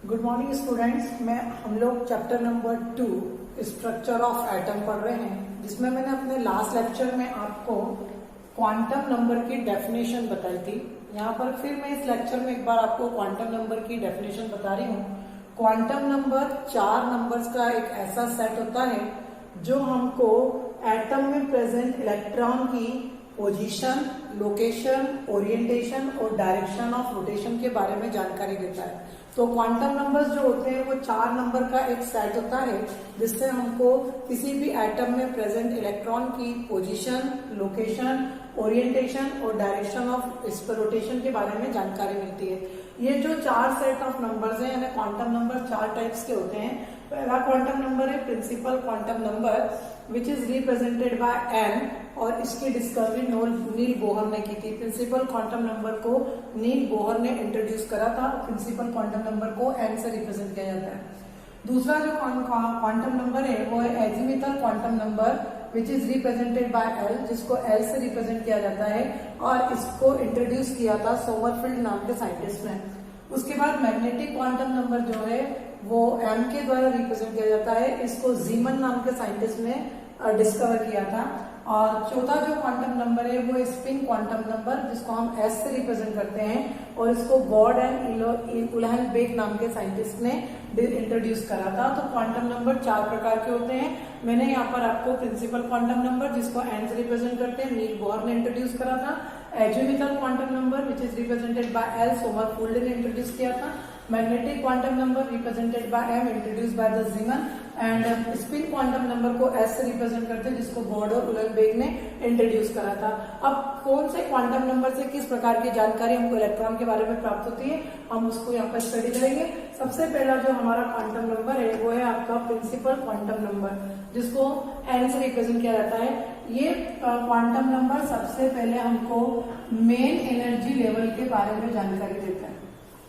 Good morning students. हम लोग chapter number 2 structure of atom पढ़ रहे हैं, जिसमें मैंने अपने लास्ट लेक्चर में आपको क्वांटम नंबर की डेफिनेशन बताई थी। यहाँ पर फिर मैं इस लेक्चर में एक बार आपको क्वांटम नंबर की डेफिनेशन बता रही हूँ। क्वांटम नंबर 4 नंबर्स का एक ऐसा सेट होता है जो हमको एटम में प्रेजेंट इलेक्ट्रॉन की पोजीशन, लोकेशन, ओरिएंटेशन और डायरेक्शन ऑफ रोटेशन के बारे में जानकारी देता है। तो क्वांटम नंबर्स जो होते हैं वो 4 नंबर का एक सेट होता है जिससे हमको किसी भी एटम में प्रेजेंट इलेक्ट्रॉन की पोजीशन, लोकेशन, ओरिएंटेशन और डायरेक्शन ऑफ इस रोटेशन के बारे में जानकारी मिलती है। ये जो 4 सेट ऑफ नंबर्स हैं, यानी क्वांटम नंबर 4 टाइप्स के होते हैं। पहला क्वांटम नंबर है principal quantum number which is represented by n, और इसकी डिस्कवरी नील बोहर ने की थी। प्रिंसिपल क्वांटम नंबर को नील बोहर ने इंट्रोड्यूस करा था। प्रिंसिपल क्वांटम नंबर को एन से रिप्रेजेंट किया जाता है। दूसरा जो क्वांटम नंबर है वो है azimuthal quantum number which is represented by L, जिसको एल से रिप्रेजेंट किया जाता है, और इसको इंट्रोड्यूस किया था सोमरफील्ड नाम के साइंटिस्ट ने। उसके बाद मैग्नेटिक क्वांटम नंबर जो है वो एम के द्वारा रिप्रेजेंट किया जाता है। इसको जीमन नाम के साइंटिस्ट ने डिस्कवर किया था। और चौथा जो क्वांटम नंबर है वो स्पिन क्वांटम नंबर, जिसको हम एस से रिप्रेजेंट करते हैं, और इसको गॉड एंड उलहनबेक नाम के साइंटिस्ट ने इंट्रोड्यूस करा था। तो क्वांटम नंबर 4 प्रकार के होते हैं। मैंने यहाँ पर आपको प्रिंसिपल क्वांटम नंबर, जिसको एन से रिप्रेजेंट करते हैं, नील बोहर ने इंट्रोड्यूस करा था। Azimuthal quantum number which is represented by l, Sommerfeld ने इंट्रोड्यूस किया था। Magnetic quantum number represented by m, introduce by the Zeeman. And spin quantum number को एस से रिप्रेजेंट करते हैं, जिसको गॉड और उलहनबेक ने इंट्रोड्यूस करा था। अब कौन से क्वांटम नंबर से किस प्रकार की जानकारी हमको इलेक्ट्रॉन के बारे में प्राप्त होती है, हम उसको यहाँ पर स्टडी करेंगे। सबसे पहला जो हमारा क्वांटम नंबर है वो है आपका प्रिंसिपल क्वांटम नंबर, जिसको एन से रिप्रेजेंट किया जाता है। ये क्वांटम नंबर सबसे पहले हमको मेन एनर्जी लेवल के बारे में जानकारी देता है,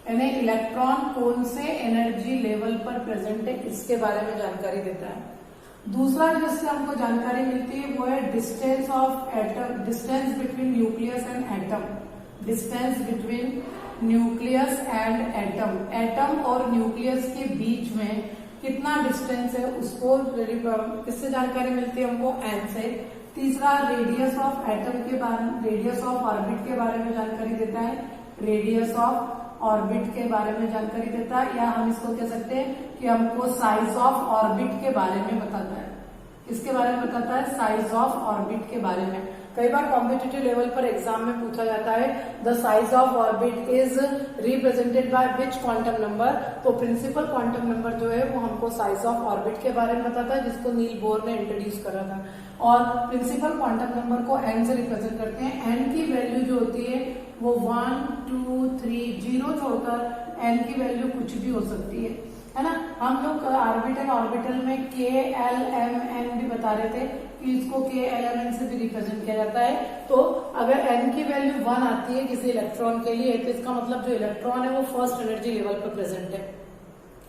यानी इलेक्ट्रॉन कौन से एनर्जी लेवल पर प्रेजेंट है इसके बारे में जानकारी देता है। दूसरा जिससे हमको जानकारी मिलती है वो है distance of atom, distance between nucleus and atom, distance between nucleus and atom, atom और न्यूक्लियस के बीच में कितना डिस्टेंस है उसको किससे जानकारी मिलती है हमको, एन से। तीसरा रेडियस ऑफ एटम के बारे में, रेडियस ऑफ ऑर्बिट के बारे में जानकारी देता है, रेडियस ऑफ ऑर्बिट के बारे में जानकारी देता है, या हम इसको कह सकते हैं कि हमको साइज ऑफ ऑर्बिट के बारे में बताता है। इसके बारे में बताता है साइज ऑफ ऑर्बिट के बारे में। कई बार कॉम्पिटिटिव लेवल पर एग्जाम में पूछा जाता है the size of orbit is represented by which quantum number. तो प्रिंसिपल क्वांटम नंबर जो है वो हमको साइज ऑफ ऑर्बिट के बारे में बताता है, जिसको नील बोहर ने इंट्रोड्यूस करा था। और प्रिंसिपल क्वांटम नंबर को एन से रिप्रेजेंट करते हैं। एन की वैल्यू जो होती है वो 1, 2, 3, 0 छोड़कर एन की वैल्यू कुछ भी हो सकती है ना। हम लोग ऑर्बिटल में के, एल, एम, एन भी बता रहे थे कि इसको के, एल, एम, एन से भी रिप्रेजेंट किया जाता है। तो अगर एन की वैल्यू 1 आती है किसी इलेक्ट्रॉन के लिए, तो इसका मतलब जो इलेक्ट्रॉन है वो फर्स्ट एनर्जी लेवल पर प्रेजेंट है।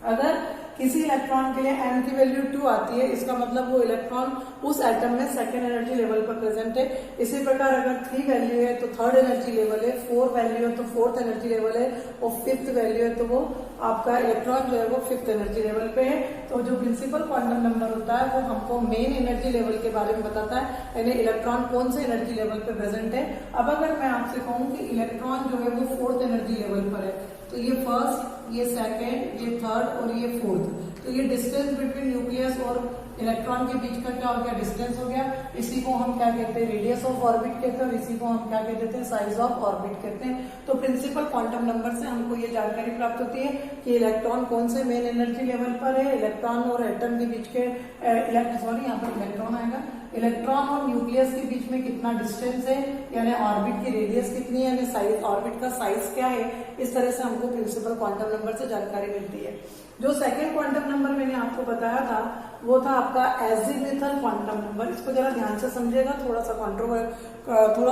अगर किसी इलेक्ट्रॉन के लिए एन की वैल्यू 2 आती है, इसका मतलब वो इलेक्ट्रॉन उस एटम में सेकेंड एनर्जी लेवल पर प्रेजेंट है। इसी प्रकार अगर 3 वैल्यू है तो थर्ड एनर्जी लेवल है, 4 वैल्यू है तो फोर्थ एनर्जी लेवल है, और 5th वैल्यू है तो वो आपका इलेक्ट्रॉन जो है वो 5th एनर्जी लेवल पे है। तो जो प्रिंसिपल क्वांटम नंबर होता है वो हमको मेन एनर्जी लेवल के बारे में बताता है, यानी इलेक्ट्रॉन कौन से एनर्जी लेवल पे प्रेजेंट है। अब अगर मैं आपसे कहूँ कि इलेक्ट्रॉन जो है वो 4th एनर्जी लेवल पर है, तो ये फर्स्ट, ये सेकेंड, ये थर्ड और ये फोर्थ, तो ये डिस्टेंस बिटवीन न्यूक्लियस और इलेक्ट्रॉन के बीच का क्या हो गया, डिस्टेंस हो गया। इसी को हम क्या कहते हैं, रेडियस ऑफ ऑर्बिट कहते हैं, और इसी को हम क्या कहते हैं, साइज ऑफ ऑर्बिट कहते हैं। तो प्रिंसिपल क्वांटम नंबर से हमको ये जानकारी प्राप्त होती है कि इलेक्ट्रॉन कौन से मेन एनर्जी लेवल पर है, इलेक्ट्रॉन और एटम के बीच के यहाँ पर इलेक्ट्रॉन आएगा, इलेक्ट्रॉन और न्यूक्लियस के बीच में कितना डिस्टेंस है, यानी ऑर्बिट की रेडियस कितनी है, यानी साइज, ऑर्बिट का साइज क्या है। इस तरह से हमको प्रिंसिपल क्वांटम नंबर से जानकारी मिलती है। जो सेकंड क्वांटम नंबर मैंने आपको बताया था वो था आपका एजीमुथल क्वांटम नंबर। इसको जरा ध्यान से समझिएगा, थोड़ा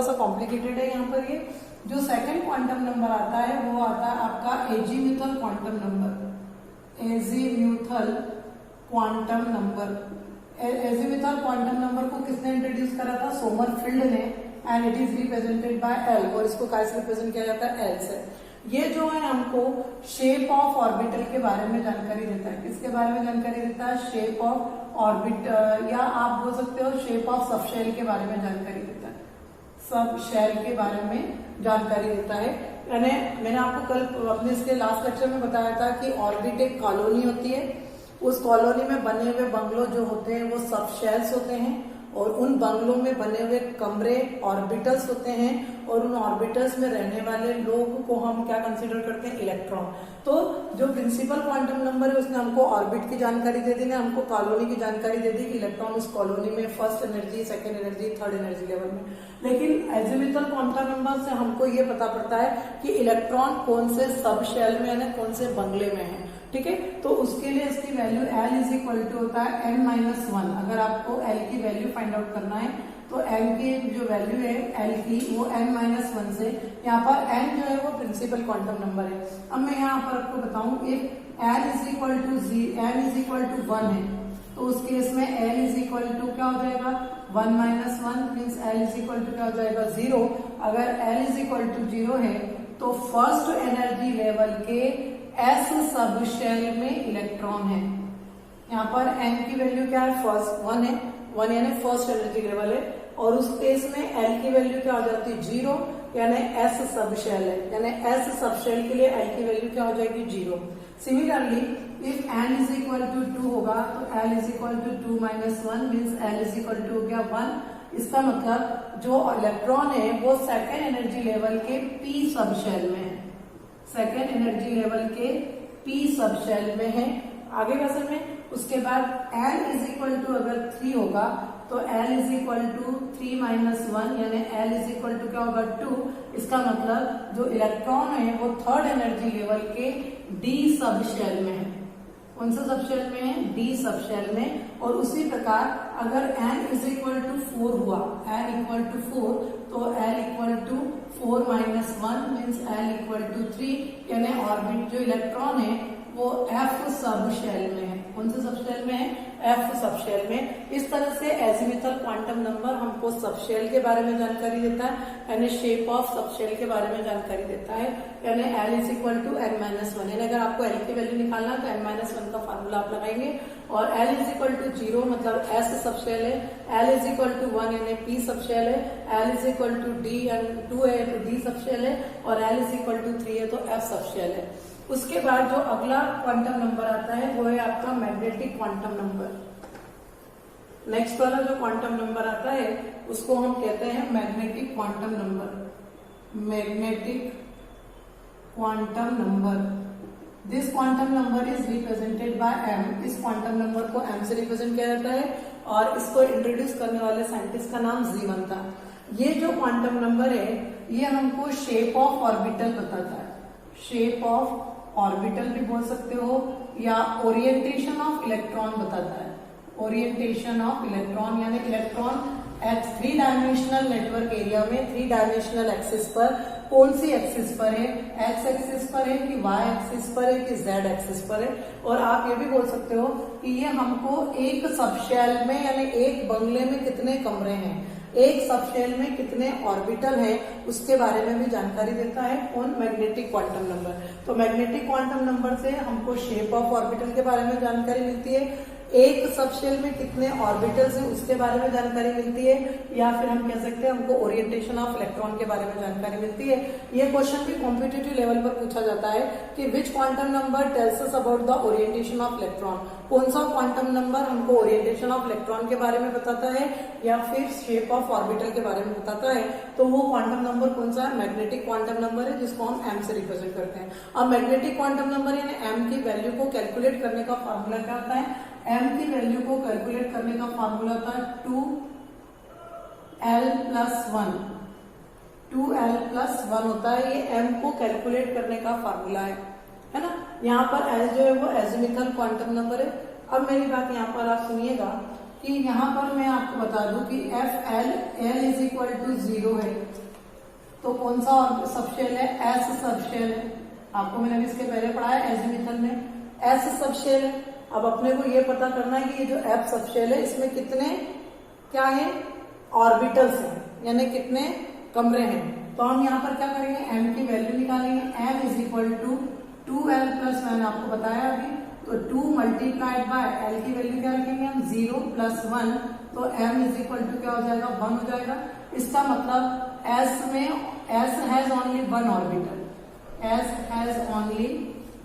सा कॉम्प्लिकेटेड है यहाँ पर। ये जो सेकंड क्वांटम नंबर आता है वो आता है आपका azimuthal quantum number, azimuthal quantum number. Azimuthal quantum number को किसने इंट्रोड्यूस करा था, सोमरफील्ड ने, and it is represented by L, और इसको कैसे रिप्रेजेंट किया जाता है, एल से। ये जो है हमको शेप ऑफ ऑर्बिटल के बारे में जानकारी देता है। किसके बारे में जानकारी देता है? शेप ऑफ ऑर्बिटल, या आप बोल सकते हो शेप ऑफ सबशेल के बारे में जानकारी देता है। सब शेल के बारे में जानकारी देता है। यानी मैंने आपको कल अपने इसके लास्ट लेक्चर में बताया था कि ऑर्बिट एक कॉलोनी होती है, उस कॉलोनी में बने हुए बंगलो जो होते हैं वो सब शेल्स होते हैं, और उन बंगलों में बने हुए कमरे ऑर्बिटल्स होते हैं, और उन ऑर्बिटल्स में रहने वाले लोग को हम क्या कंसीडर करते हैं? इलेक्ट्रॉन। तो जो प्रिंसिपल क्वांटम नंबर है उसने हमको ऑर्बिट की जानकारी दे दी, ने हमको कॉलोनी की जानकारी दे दी कि इलेक्ट्रॉन उस कॉलोनी में first energy, second energy, third energy level में। लेकिन एजिमुथल क्वांटम नंबर से हमको ये पता पड़ता है कि इलेक्ट्रॉन कौन से सब शेल में है, कौन से बंगले में है। ठीक है, तो उसके लिए इसकी value L is equal to होता है n-1। अगर आपको L की वैल्यू फाइंड आउट करना है तो L की जो वैल्यू है L की वो n-1 से, यहाँ पर n जो है वो प्रिंसिपल क्वांटम नंबर है। अब मैं यहाँ पर आपको बताऊं, if n is equal to 1 है तो उस केस में L इज इक्वल टू क्या हो जाएगा? 1-1 means L is equal to क्या हो जाएगा? 0। अगर L इज इक्वल टू 0 है तो फर्स्ट एनर्जी लेवल के S सब शेल में इलेक्ट्रॉन है। यहाँ पर n की वैल्यू क्या है? फर्स्ट 1 है, 1 यानी फर्स्ट एनर्जी लेवल है, और उस केस में L की वैल्यू क्या हो जाती है? 0, यानी S सब शेल है, यानी S सब शेल के लिए L की वैल्यू क्या हो जाएगी? 0। Similarly if n is equal to 2 होगा तो L is equal to 2-1 means L is equal to हो गया 1। इसका मतलब जो इलेक्ट्रॉन है वो सेकेंड एनर्जी लेवल के P सब शेल में है, सेकेंड एनर्जी लेवल के P सब शेल में है। आगे क्वेश्चन में उसके बाद L इज इक्वल टू अगर 3 होगा तो L इज इक्वल टू 3-1 यानी L इज इक्वल टू क्या होगा? 2। इसका मतलब जो इलेक्ट्रॉन है वो थर्ड एनर्जी लेवल के D सब शेल में है। कौन सा सब शेल में है? D सब शेल में। और उसी प्रकार अगर n इज इक्वल टू 4 हुआ, n इक्वल टू 4, तो L equal to 4-1 means L equal to 3, यानी ऑर्बिट जो इलेक्ट्रॉन है वो F सब शेल में है। कौन से सब शेल में है? F सब शेल में। इस तरह से एजिमुथल क्वांटम नंबर हमको सब शेल के बारे में जानकारी देता है, यानी शेप ऑफ सब शेल के बारे में जानकारी देता है, यानी L is equal to n-1। यानी अगर आपको L की वैल्यू निकालना है तो n-1 का फार्मूला आप लगाएंगे, और L इज इक्वल टू 0 मतलब S सब शेल है, L इज इक्वल टू 1 यानी P सब शेल है, L is equal to D यानी 2 है तो D सब शेल है, और L इज इक्वल टू 3 है तो F सब शेल है। उसके बाद जो अगला क्वांटम नंबर आता है वो है आपका मैग्नेटिक क्वांटम नंबर। नेक्स्ट वाला जो क्वांटम नंबर आता है उसको हम कहते हैं magnetic quantum number. Magnetic quantum number, this quantum number is represented bye m। इस क्वांटम नंबर को m से रिप्रेजेंट किया जाता है, और इसको इंट्रोड्यूस करने वाले साइंटिस्ट का नाम जीमन था। ये जो क्वांटम नंबर है ये हमको शेप ऑफ ऑर्बिटल बताता है, शेप ऑफ ऑर्बिटल भी बोल सकते हो, या ओरिएंटेशन ऑफ इलेक्ट्रॉन बताता है। ओरिएंटेशन ऑफ इलेक्ट्रॉन यानी electron at 3 dimensional network area में 3 डायमेंशनल एक्सिस पर कौन सी एक्सिस पर है? एक्स एक्सिस पर है कि वाई एक्सिस पर है कि जेड एक्सिस पर है। और आप ये भी बोल सकते हो कि ये हमको एक सबशेल में यानी एक बंगले में कितने कमरे हैं, एक सबशेल में कितने ऑर्बिटल हैं, उसके बारे में भी जानकारी देता है कौन? Magnetic quantum number. तो मैग्नेटिक क्वांटम नंबर से हमको शेप ऑफ ऑर्बिटल के बारे में जानकारी मिलती है, एक सबशेल में कितने ऑर्बिटल्स हैं उसके बारे में जानकारी मिलती है, या फिर हम कह सकते हैं हमको ओरिएंटेशन ऑफ इलेक्ट्रॉन के बारे में जानकारी मिलती है। ये क्वेश्चन भी कॉम्पिटिटिव लेवल पर पूछा जाता है कि which quantum number tells us about the orientation of electron. कौन सा क्वांटम नंबर हमको ओरिएंटेशन ऑफ इलेक्ट्रॉन के बारे में बताता है या फिर शेप ऑफ ऑर्बिटल के बारे में बताता है, तो वो क्वांटम नंबर कौन सा है? मैग्नेटिक क्वांटम नंबर है, जिसको हम m से रिप्रेजेंट करते हैं। अब मैग्नेटिक क्वांटम नंबर यानी m की वैल्यू को कैलकुलेट करने का फॉर्मूला क्या होता है? m की वैल्यू को कैलकुलेट करने का फॉर्मूला होता है 2l+1। 2l+1 होता है, ये m को कैलकुलेट करने का फॉर्मूला है ना। यहाँ पर l जो है वो एजिमुथल क्वांटम नंबर है। अब मेरी बात यहाँ पर आप सुनिएगा कि यहाँ पर मैं आपको बता दूं कि l इज इक्वल टू 0 है, तो कौन सा सबशेल है? S सबशेल है। आपको मैंने इसके पहले पढ़ा है एजिमुथल में S सबशेल है। अब अपने को ये पता करना है कि ये जो F सबशेल है इसमें कितने क्या है? ऑर्बिटल्स हैं, यानी कितने कमरे हैं। तो हम यहाँ पर क्या करेंगे, m की वैल्यू निकालेंगे। m is equal to 2l plus, मैंने आपको बताया अभी, तो 2 मल्टीप्लाइड बाय l की वैल्यू क्या रखेंगे हम, 0 प्लस 1, तो m इज इक्वल टू क्या हो जाएगा, 1 हो जाएगा। इसका मतलब s में s has only one orbital, s has only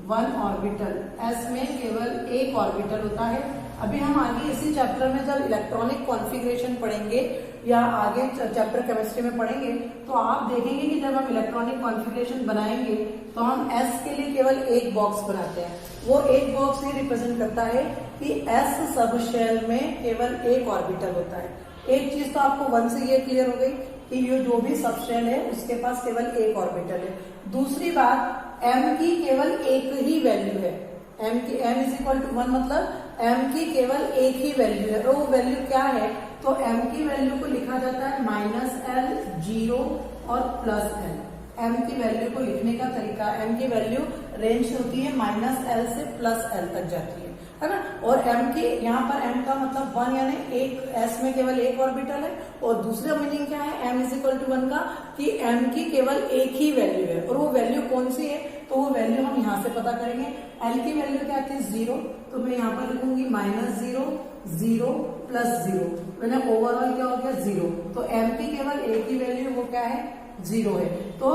one orbital, s में केवल एक ऑर्बिटल होता है। अभी हम आगे इसी चैप्टर में जब इलेक्ट्रॉनिक कॉन्फ़िगरेशन पढ़ेंगे या आगे चैप्टर केमिस्ट्री में पढ़ेंगे तो आप देखेंगे कि जब हम इलेक्ट्रॉनिक कॉन्फ़िगरेशन बनाएंगे तो हम s के लिए केवल एक बॉक्स बनाते हैं। वो एक बॉक्स ये रिप्रेजेंट करता है कि s सब शेल में केवल एक ऑर्बिटल होता है। एक चीज तो आपको 1 से ये क्लियर हो गई कि ये जो भी सब शेल है उसके पास केवल एक ऑर्बिटल है। दूसरी बात, m की केवल एक ही वैल्यू है, m इज इक्वल टू 1, मतलब m की केवल एक ही वैल्यू है। वो वैल्यू क्या है, तो m की वैल्यू को लिखा जाता है -l, 0 और +l। m की वैल्यू को लिखने का तरीका, m की वैल्यू रेंज होती है -l से +l तक जाती है ना। और m की यहाँ पर m का मतलब 1, यानी एक s में केवल एक ऑर्बिटल है। और दूसरा मीनिंग क्या है m इज इक्वल टू 1 का, कि m की केवल एक ही वैल्यू है। और वो वैल्यू कौन सी है, तो वो वैल्यू हम यहाँ से पता करेंगे। l की वैल्यू क्या आती है, 0, तो मैं यहाँ पर लिखूंगी -0, 0 + 0, मैंने ओवरऑल क्या हो गया 0। तो m की केवल एक ही वैल्यू, वो क्या है, 0 है। तो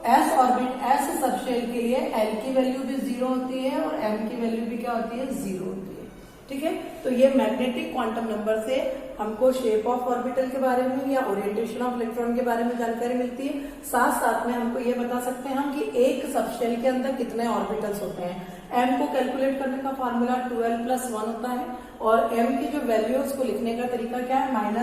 s सबशेल के लिए l की वैल्यू भी 0 होती है और m की वैल्यू भी क्या होती है, 0 होती है। ठीक है, तो ये मैग्नेटिक क्वांटम नंबर से हमको शेप ऑफ ऑर्बिटल के बारे में या ओरिएंटेशन ऑफ इलेक्ट्रॉन के बारे में जानकारी मिलती है। साथ साथ में हमको ये बता सकते हैं हम कि एक सबशेल के अंदर कितने ऑर्बिटल्स होते हैं। m को कैलकुलेट करने का फॉर्मूला 2l + 1 होता है और m की जो वैल्यू है उसको लिखने का तरीका क्या है, -l,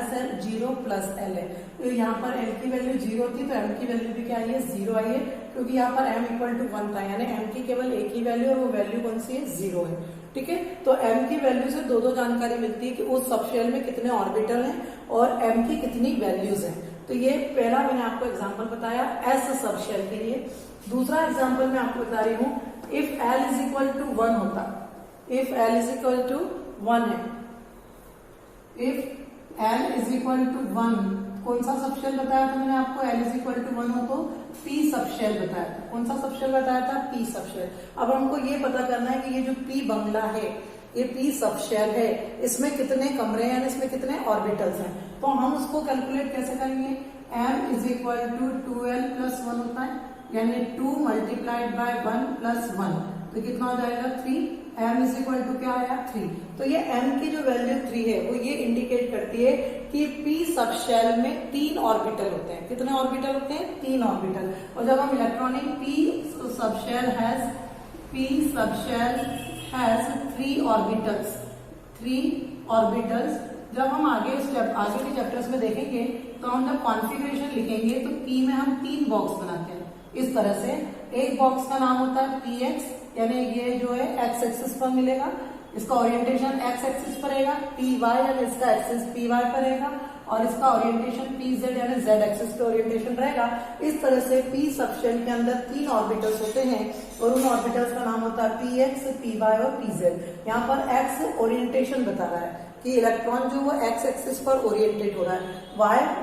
0 + l है। तो यहाँ पर l की वैल्यू 0 थी तो m की वैल्यू भी क्या आई है, 0 आई है, क्योंकि यहाँ पर m इक्वल टू 1 था, यानी m की केवल एक ही वैल्यू और वो वैल्यू कौन सी है, 0 है। ठीक है, तो m की वैल्यू से दो जानकारी मिलती है कि उस सबशेल में कितने ऑर्बिटल हैं और m की कितनी वैल्यूज हैं। तो ये पहला मैंने आपको एग्जांपल बताया s सबशेल के लिए। दूसरा एग्जांपल मैं आपको बता रही हूँ, if l is equal to 1 होता, if l is equal to 1 है, if l is equal to 1, कौन सा सबशेल बताया था मैंने आपको, l इज इक्वल टू 1 हो तो p सबशेल बताया था। कौन सा सबशेल बताया था, p सबशेल। अब हमको ये पता करना है कि ये जो p बंगला है, ये p सबशेल है, इसमें कितने कमरे हैं, इसमें कितने ऑर्बिटल्स हैं। तो हम उसको कैलकुलेट कैसे करेंगे, m is equal to 2l + 1 होता है, यानी 2 मल्टीप्लाइड बाय 1 + 1, तो कितना हो जाएगा, 3। m इज इक्वल टू क्या आया, 3। तो ये m की जो वैल्यू 3 है वो ये इंडिकेट करती है कि p सबशेल में 3 ऑर्बिटल होते हैं। कितने ऑर्बिटल होते हैं, 3 ऑर्बिटल। और जब हम electronic p subshell has 3 orbitals, 3 orbitals. जब हम आगे के चैप्टर्स में देखेंगे तो हम जब कॉन्फ़िगरेशन लिखेंगे तो p में हम 3 बॉक्स बनाते हैं इस तरह से। एक बॉक्स का नाम होता है px, यानी ये जो है x एक्सिस पर मिलेगा, इसका ओरिएंटेशन x एक्सिस पर रहेगा, py यानी इसका एक्सिस py पर रहेगा और इसका ओरिएंटेशन pz यानी z एक्सिस पे ओरिएंटेशन रहेगा। इस तरह से p सबशेल के अंदर 3 ऑर्बिटल्स होते हैं और उन ऑर्बिटल्स का नाम होता है px, py और pz। यहाँ पर x ओरिएंटेशन बता रहा है कि इलेक्ट्रॉन जो वो x एक्सिस पर ओरिएंटेड हो रहा है,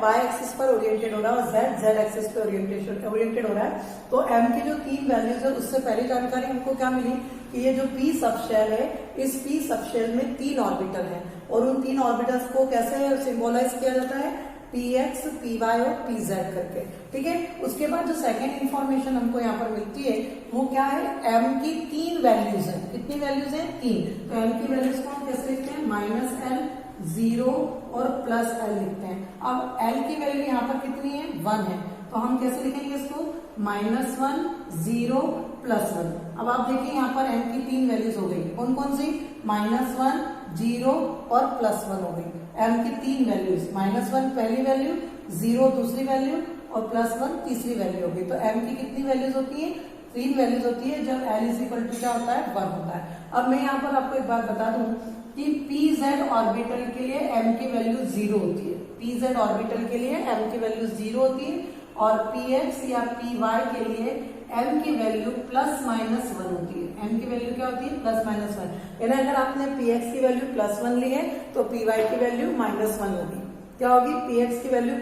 y एक्सिस पर ओरिएंटेड हो रहा है और z एक्सिस पे ओरिएंटेड हो रहा है। तो m की जो 3 वैल्यूज है उससे पहली जानकारी हमको क्या मिली कि ये जो p सबशेल है, इस p सबशेल में 3 ऑर्बिटल है और उन 3 ऑर्बिटल्स को कैसे सिंबलाइज किया जाता है, px, py और pz करके। ठीक है, उसके बाद जो सेकेंड इंफॉर्मेशन हमको यहाँ पर मिलती है वो क्या है, m की 3 वैल्यूज है। कितनी वैल्यूज है, 3। तो m की वैल्यूज को हम कैसे लिखते हैं, -l, 0 और +l लिखते हैं। अब l की वैल्यू यहाँ पर कितनी है, 1 है, तो हम कैसे लिखेंगे इसको, -1, 0 +1। अब आप देखिए यहाँ पर m की 3 वैल्यूज हो गई, कौन कौन सी, -1, 0 और +1 हो गई। m की 3 वैल्यूज, -1 पहली वैल्यू, 0 दूसरी वैल्यू और +1 तीसरी वैल्यू हो गई। तो m की कितनी वैल्यूज होती है, 3 वैल्यूज होती है जब l इज इक्वल टू क्या होता है, 1 होता है। अब मैं यहाँ पर आपको एक बात बता दूं कि pz ऑर्बिटल के लिए m की वैल्यू 0 होती है। pz ऑर्बिटल के लिए m की वैल्यू 0 होती है और px या py के लिए m की वैल्यू ±1 होती है। m की वैल्यू क्या होती है, ±1। यानी अगर आपने px की वैल्यू +1 ली है तो py की वैल्यू -1 होगी। क्या होगी, px की वैल्यू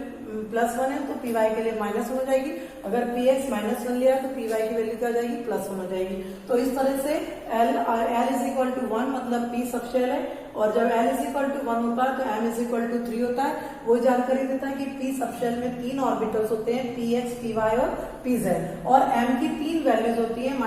+1 है तो py के लिए -1 हो जाएगी। अगर पी एक्स -1 लिया तो पी वाई की वैल्यू क्या हो जाएगी, +1 हो जाएगी। तो इस तरह से एल इज इक्वल टू 1 मतलब पी सबशेल है, और जब एल इज इक्वल टू 1 होता है तो एम इज इक्वल टू 3 होता है। वो जानकारी देता है कि पी सबशेल में 3 ऑर्बिटल्स होते हैं, पी एक्स, पी वाई और पी जेड, और एम की 3 वैल्यूज होती है, -l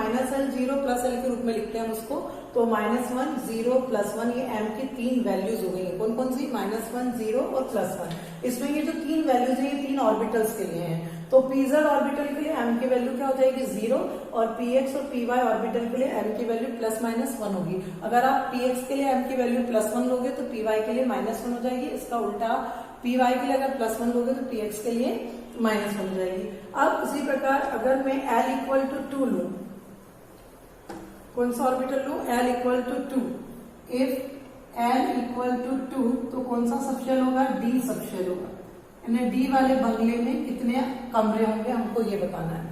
0 +l के रूप में लिखते हैं उसको। तो -1 0 +1 ये एम की 3 वैल्यूज हो गई है। कौन कौन सी, -1 0 और +1। इसमें ये जो 3 वैल्यूज है ये 3 ऑर्बिटल्स के लिए हैं। तो पीजेड ऑर्बिटल के लिए एम की वैल्यू क्या हो जाएगी, 0, और पी एक्स और पी वाई ऑर्बिटल के लिए एम की वैल्यू +-1 होगी। अगर आप पी एक्स के लिए एम की वैल्यू +1 लोगे तो पी वाई के लिए -1 हो जाएगी। इसका उल्टा पी वाई के लिए अगर +1 लोगे तो पी एक्स के लिए -1 हो जाएगी। अब इसी प्रकार अगर मैं एल इक्वल टू 2 लू, कौन सा ऑर्बिटल लू, l equal to 2, if l equal to 2 तो कौन सा सबशेल होगा, डी सबशेल होगा। यानी डी वाले बंगले में कितने कमरे होंगे हमको ये बताना है,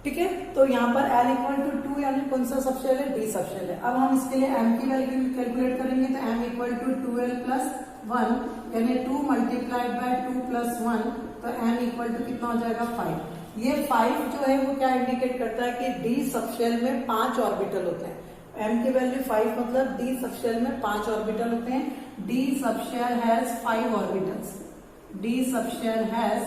ठीक है। तो यहाँ पर एल इक्वल टू 2 यानी कौन सा सबशेल है, डी सबशेल है। अब हम इसके लिए एम की वैल्यू कैलकुलेट करेंगे तो एम इक्वल टू 2l + 1 यानी 2 मल्टीप्लाइड बाय 2 + 1, तो एम इक्वल टू कितना हो जाएगा, 5। ये 5 जो है वो क्या इंडिकेट करता है कि डी सबशेल में 5 ऑर्बिटल होते हैं। एम की वैल्यू 5 मतलब डी सबशेल में 5 ऑर्बिटल होते हैं। D subshell has 5 orbitals, D subshell has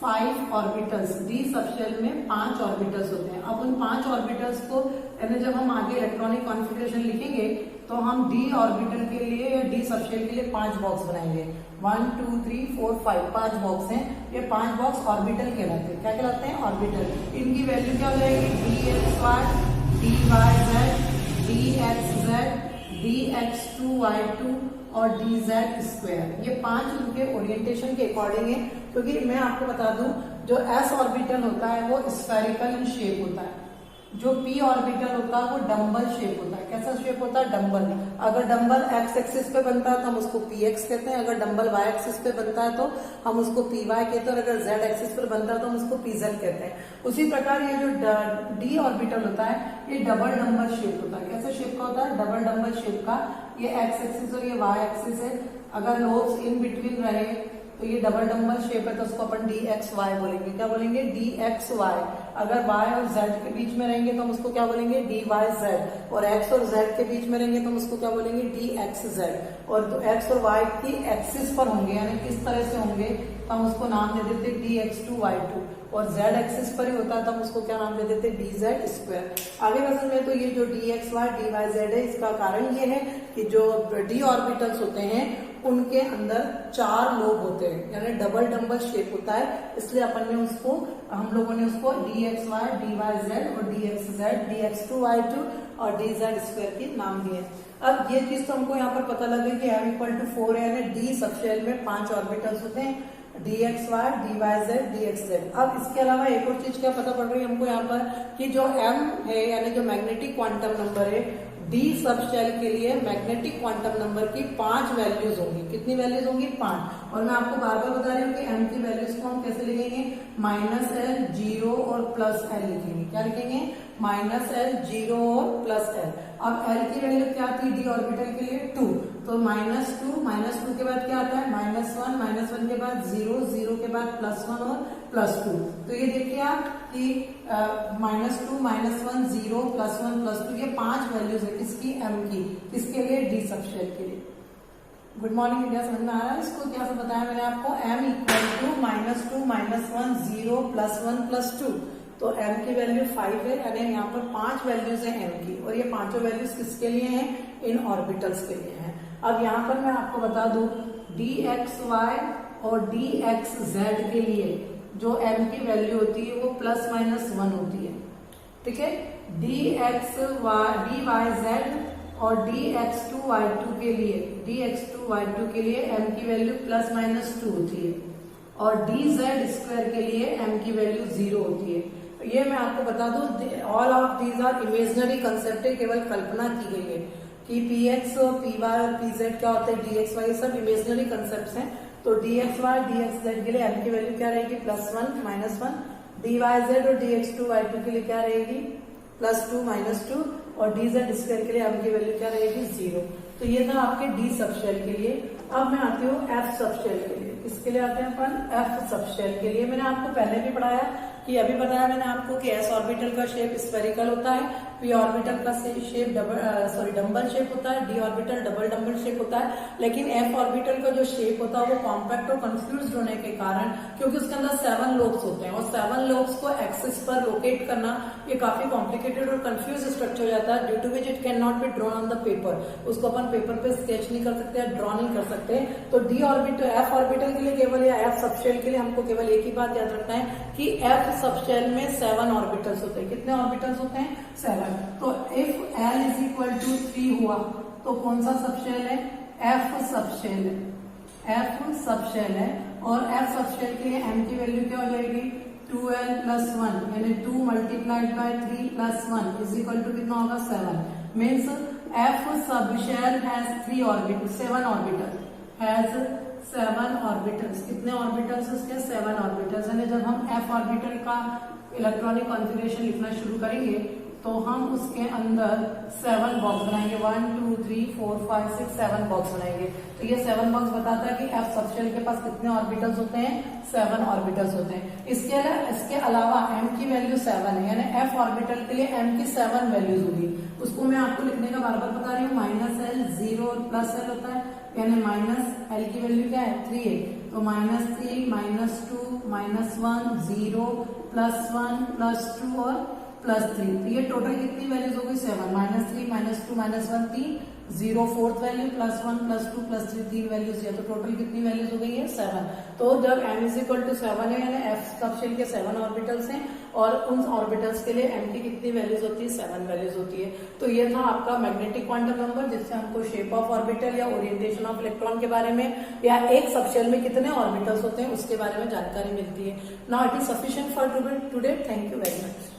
5 orbitals. D subshell में 5 ऑर्बिटल्स होते हैं। अब उन 5 ऑर्बिटल्स को यानी जब हम आगे इलेक्ट्रॉनिक कॉन्फ़िगरेशन लिखेंगे तो हम डी ऑर्बिटल के लिए या डी सबशेल के लिए 5 बॉक्स बनाएंगे। 1 2 3 4 5 बॉक्स हैं। ये 5 बॉक्स ऑर्बिटल कहलाते हैं। क्या कहलाते हैं, ऑर्बिटल। इनकी वैल्यू क्या हो जाएगी, d x Y, D Y z, D x Z, D x 2 Y 2 और डी जेड स्क्वायर। ये 5 उनके ओरिएंटेशन के अकॉर्डिंग है, क्योंकि मैं आपको बता दूं जो एस ऑर्बिटल होता है वो स्फेरिकल इन शेप होता है, जो पी ऑर्बिटल होता है वो डम्बल शेप होता है। कैसा शेप होता है, डम्बल। अगर डम्बल एक्स एक्सिस पे बनता है तो हम उसको पी एक्स कहते हैं, अगर डम्बल वाई एक्सिस पे बनता है तो हम उसको पी वाई कहते हैं, और अगर जेड एक्सिस पर बनता है तो हम उसको पी जेड कहते हैं। उसी प्रकार ये जो डी ऑर्बिटल होता है ये डबल डम्बल शेप होता है। कैसे शेप का होता है, डबल डम्बल शेप का। ये एक्स एक्सिस और ये वाई एक्सिस है, अगर लोब्स इन बिटवीन रहे तो ये डबल डम्बल शेप है तो उसको अपन डी एक्स वाई बोलेंगे। क्या बोलेंगे, डी एक्स वाई। अगर वाई और जेड के बीच में रहेंगे तो हम उसको क्या बोलेंगे, डी वाई जेड। और एक्स और जेड के बीच में रहेंगे तो हम उसको क्या बोलेंगे, डी एक्स जेड। और तो एक्स और वाई की एक्सिस पर होंगे यानी किस तरह से होंगे तो हम उसको नाम दे देते डी एक्स 2 वाई 2, और जेड एक्सिस पर ही होता है तो हम उसको क्या नाम दे देते डी जेड स्क्वायर। आगे वजन में तो ये जो d x Y D Y z है, इसका कारण ये है कि जो डी ऑर्बिटल्स होते हैं उनके अंदर 4 लोब होते हैं, यानी डबल डम्बल शेप होता है। इसलिए अपन ने उसको, हम लोगों ने उसको D x Y D Y Z और D x Z, D x 2 Y 2 और डी जेड स्क्वायर के नाम दिए। अब ये चीज तो हमको यहाँ पर पता लगे कि एम इक्वल टू 4 है, यानी डी सबशेल में 5 ऑर्बिटल्स होते हैं, d x Y D Y z D x z. अब इसके अलावा एक और चीज क्या पता पड़ रही है हमको यहाँ पर कि जो एम है यानी जो मैग्नेटिक क्वांटम नंबर है, डी सबशेल के लिए मैग्नेटिक क्वांटम नंबर की 5 वैल्यूज होंगी। कितनी वैल्यूज होंगी, 5। और मैं आपको बार बार बता रही हूँ कि एम की वैल्यूज को हम कैसे लिखेंगे, -l 0 और +l लिखेंगे। क्या लिखेंगे, -l 0 और +l। अब l की वैल्यू क्या थी डी ऑर्बिटल के लिए 2, तो -2 के बाद क्या आता है -1 के बाद 0 0 के बाद +1 और +2। तो ये देखिए आप कि -2 -1 0 +1 +2 ये 5 वैल्यूज है किसकी, एम की। किसके लिए, डी सबशेल के लिए। गुड मॉर्निंग इंडिया, समझ में आ रहा है इसको क्या से बताया मैंने आपको, m इक्वल टू -2 -1 0 +1 +2। तो m की वैल्यू 5 है, यानी यहाँ पर 5 वैल्यूज है m की, और ये पांचों वैल्यूज किसके लिए हैं, इन ऑर्बिटल्स के लिए हैं। अब यहाँ पर मैं आपको बता दूं dxy और dxz के लिए जो m की वैल्यू होती है वो ±1 होती है, ठीक है। dxy dyz और dx2y2 के लिए m की वैल्यू ±2 होती है, और dz स्क्वायर के लिए m की वैल्यू 0 होती है। ये मैं आपको बता दूं, all of these are imaginary concept है, केवल कल्पना की गई है कि px और py और pz क्या होता है, dxy, ये सब इमेजिनरी कंसेप्ट हैं। तो dxy dxz के लिए m की वैल्यू क्या रहेगी, +1 -1, dyz और dx2y2 के लिए क्या रहेगी, +2 -2, और dz स्क्वायर के लिए m की वैल्यू क्या रहेगी, 0। तो ये था आपके डी सबशेल के लिए। अब मैं आती हूँ एफ सबशेल के लिए। किसके लिए आते हैं अपन, एफ सबशेल के लिए। मैंने आपको पहले भी पढ़ाया कि कि अभी बताया मैंने आपको कि s ऑर्बिटल का शेप स्फेरिकल होता है, p ऑर्बिटल का शेप डंबल शेप होता है, d orbital double dumbbell shape होता है, लेकिन f ऑर्बिटल का जो शेप होता है वो कॉम्पैक्ट और कंफ्यूज होने के कारण, क्योंकि उसके अंदर 7 लोब्स होते हैं और 7 लोब्स को एक्सिस पर लोकेट करना ये काफी कॉम्प्लिकेटेड और कंफ्यूज स्ट्रक्चर हो जाता है, due to which it can not be drawn on the paper. उसको अपन पेपर पे स्केच नहीं कर सकते या ड्रॉ नहीं कर सकते। तो डी ऑर्बिटल एफ ऑर्बिटल के लिए केवल या एफ सबशेल के लिए हमको केवल एक ही बात याद रखना है कि एफ सबशेल में 7 ऑर्बिटल्स होते हैं। कितने ऑर्बिटल्स होते हैं? 7। तो if l is equal to 3 हुआ तो कौन सा सबशेल है? एफ सबशेल है, एफ सबशेल है। और एफ सबशेल के लिए एम की वैल्यू क्या हो जाएगी? 2l + 1 यानी 2 multiplied by 3 + 1 is equal to कितना होगा? 7। Means f subshell has 3 orbital, 7 orbital, has 7 orbitals. कितने ऑर्बिटल्स उसके? 7 ऑर्बिटल्स। यानी जब हम एफ ऑर्बिटल का इलेक्ट्रॉनिक कॉन्फ़िगरेशन लिखना शुरू करेंगे तो हम उसके अंदर 7 बॉक्स बनाएंगे। 1 2 3 4 5 6 7 बॉक्स बनाएंगे। तो ये 7 बॉक्स बताता है कि एफ सबशेल के पास कितने ऑर्बिटल्स होते हैं? 7 ऑर्बिटल्स होते हैं। इसके अलावा एम की वैल्यू 7 है, यानी एफ ऑर्बिटल के लिए एम की 7 वैल्यूज होगी। उसको मैं आपको लिखने का बार बार बता रही हूँ। -l 0 और +l होता है, यानी -l की वैल्यू क्या है? 3 है। तो -3 -2 -1 0 +1 +2 और +3। तो ये टोटल कितनी वैल्यूज हो गई? 7। -3 -2 -1 3 0 4th वैल्यू +1 +2 +3 3 वैल्यूज है। तो टोटल कितनी वैल्यूज हो गई है? 7। तो जब m इज इक्वल टू 7 है यानी f सबशेल के 7 ऑर्बिटल्स हैं और उन ऑर्बिटल्स के लिए m की कितनी वैल्यूज होती है? 7 वैल्यूज होती है। तो ये था आपका मैग्नेटिक क्वांटम नंबर, जिससे हमको शेप ऑफ ऑर्बिटल या ओरिएंटेशन ऑफ इलेक्ट्रॉन के बारे में या एक सबशेल में कितने ऑर्बिटल्स होते हैं उसके बारे में जानकारी मिलती है। Now it is sufficient for today. Thank you very much.